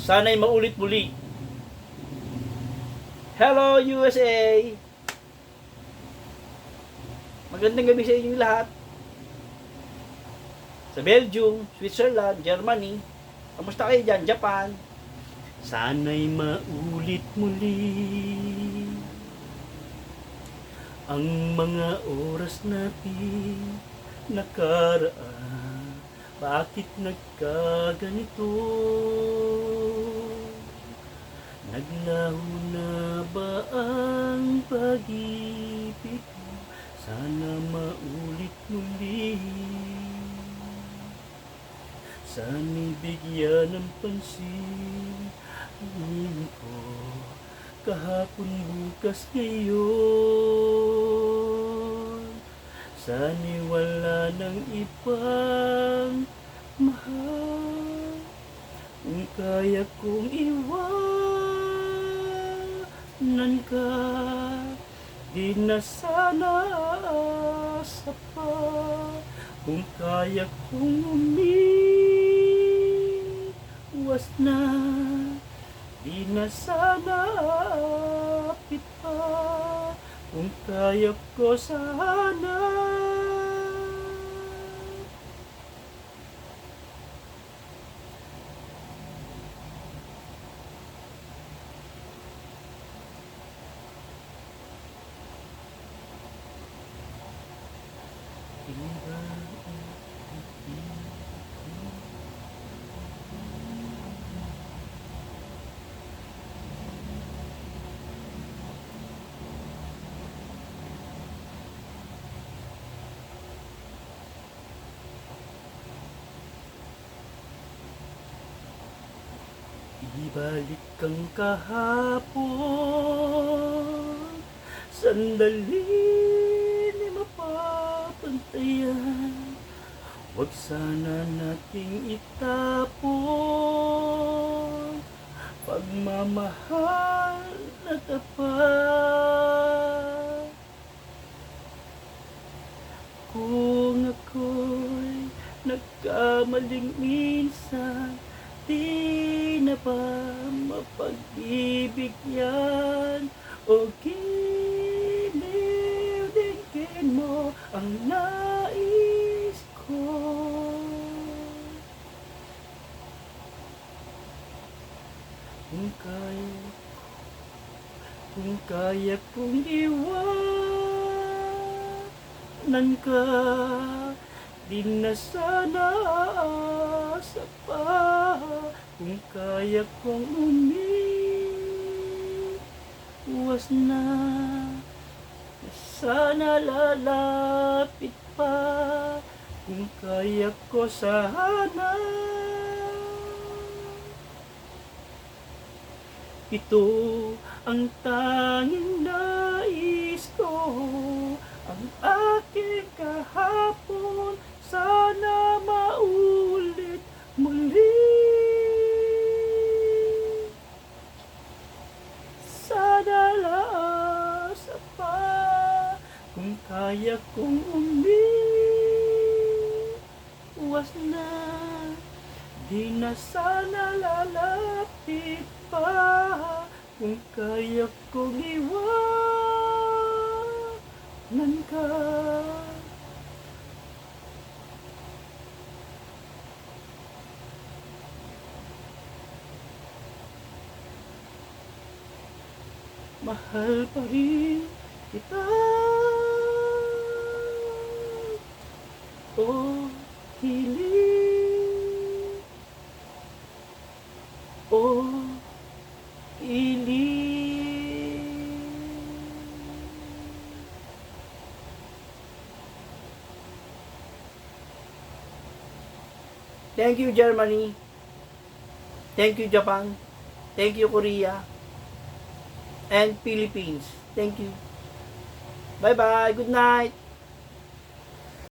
Sana'y maulit muli. Hello USA! Magandang gabi sa inyong lahat. Sa Belgium, Switzerland, Germany. Kamusta kayo dyan? Japan. Sana'y maulit muli ang mga oras natin nakaraan. Bakit nagkaganito? Naglaho na ba ang pag-ibig mo? Sana maulit muli. Sana'y bigyan ng pansin ang ko kahapon, bukas, ngayon. Sana'y wala ng ibang mahal. Kung kaya kong iwanan ka, di na sana asa pa. Kung kaya kong umiwas na, di na sana apit pa. Kung kaya ko sana. Ibalik kang kahapon, sandali ni mapapantayan. Huwag sana nating itapon pagmamahal na tapat. Kung ako'y nagkamaling minsan, di na ba mapag-ibig yan? O giliw-dinggin mo ang nais ko? Kung kaya kong iwanan ka, di na sana asa pa. Kung kaya kong umiwas na, sana lalapit pa. Kung kaya ko sana. Ito ang tanging nais ko, ang aking kahapon, sana maulit muli. Sana laasa pa. Kung kaya kong umiwas na, di na sana lalapit pa. Kung kaya kong iwanan ka. Mahal pa rin kita. O hiling, o iling. Thank you, Germany. Thank you, Japan. Thank you, Korea. And Philippines. Thank you. Bye-bye. Good night.